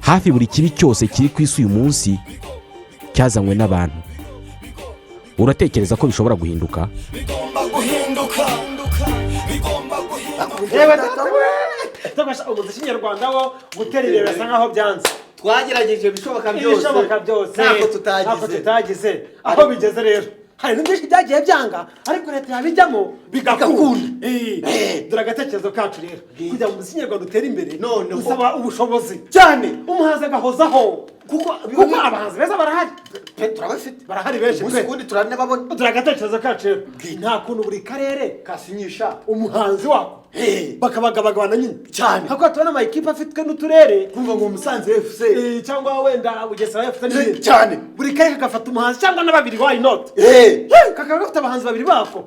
hafi buri kibi cyose kiri ku isi uyu munsi cyazanywe n'abantu. Uratekereza ko bishobora guhinduka? Umuziki nyarwanda wo gutera imbere basa nkaho byanze. Twagerageje bishoboka byose ntabwo tutagize aho bigeze rero. Hari n'byinshi byagiye byanga ariko leta yabijyamo bigakunda. Dore agatekerezo kacu rero kugira ngo umuziki nyarwanda utere imbere usaba ubushobozi cyane. Umuhanzi agahozaho kuko abahanzi beza barahari, turabafite, barahari benshi kundi turanababona. Dore agatekerezo kacu rero nta kuntu buri karere kasinyisha umuhanzi wako bakabagabagabana nyine cyane. Hako tubona ama equipe afitwe n'uturere kumva ngo Musanze FC cyangwa wenda Bugesera FC n'ibindi cyane. Buri karere kagafata umuhanzi cyangwa n'ababiri, why not? Kakagafata abahanzi babiri bako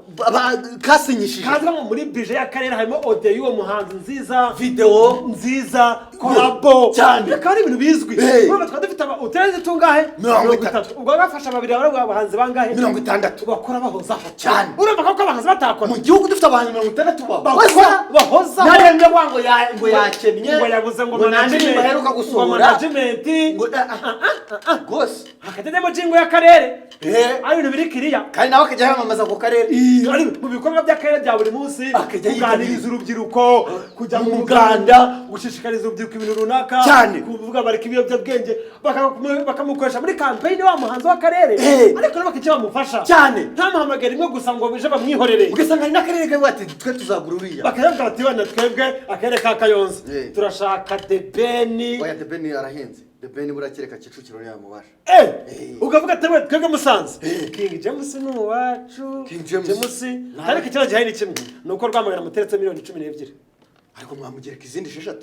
kasinyishije kaza muri budget y'akarere harimo audio y'uwo muhanzi nziza, video nziza, collabo cyane. Akaba ari ibintu bizwi. Urumva twafite uturere tungahe 30. Ubwo bafasha babiri abahanzi bangahe 60 bakora bahozaho cyane. Urumva ko abahanzi batakora mu gihugu dufite abantu 60 bahoza narenge ngo yakennye ngo yabuze ngo nande baheruka gusohora management ngo gose akatedemo jingo y'akarere ari ibintu biri kiriya kandi nawe akajya yamamaza ku karere ari mu bikorwa by'akarere bya buri munsi, kuganiriza urubyiruko, kujya mu muganda, gushishikariza urubyiruko ibintu runaka cyane, kuvuga bari kibiyobyabwenge bakamukoresha muri campaign wa muhanzi w'akarere ariko nabo bakijya bamufasha cyane. Nta muhamagara imwe gusa ngo bije bamwihorere ugasanga ari n'akarere kawe ati twe tuzagura uriya bakayaga bati bana twebwe akarere ka Kayonza turashaka The Ben. Oya The Ben arahenze. The Ben burakereka Kicukiro ya mubasha ukavuga ati twebwe Musanze King James n'uwacu James ariko ikibazo gihari ni kimwe nuko rwamagana muteretse miliyoni 12 ariko mwamugereka izindi 6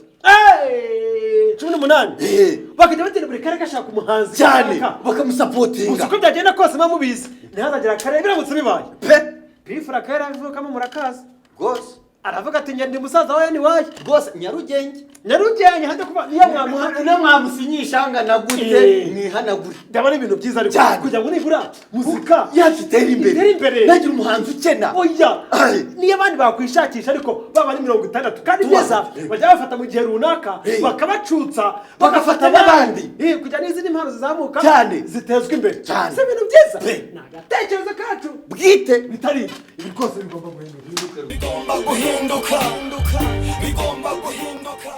18 bakajya batera buri karere gashaka umuhanzi cyane bakamusapotinga uko byagenda kose mamubizi ntihazagira akarere biramutse bibaye bifura akarere avukamo murakaza gose aravuga ati ngende musaza wawe ni waye gose Nyarugenge hande kuba niyo mwamusinyisha ngana gute mwihanagure ndabona ibintu byiza ariko kugira ngo nibura muzika yatitera imbere nagira umuhanzi ukena oya niyo abandi bakwishakisha ariko baba ni 60 kandi byiza bajya bafata mu gihe runaka bakabacutsa bagafata n'abandi kugira n'izindi impano zizamuka cyane zitezwe imbere cyane. se ibintu byiza nagatekereza kacu bwite bitari ibi rwose bigomba guhinduka. Bigomba guhinduka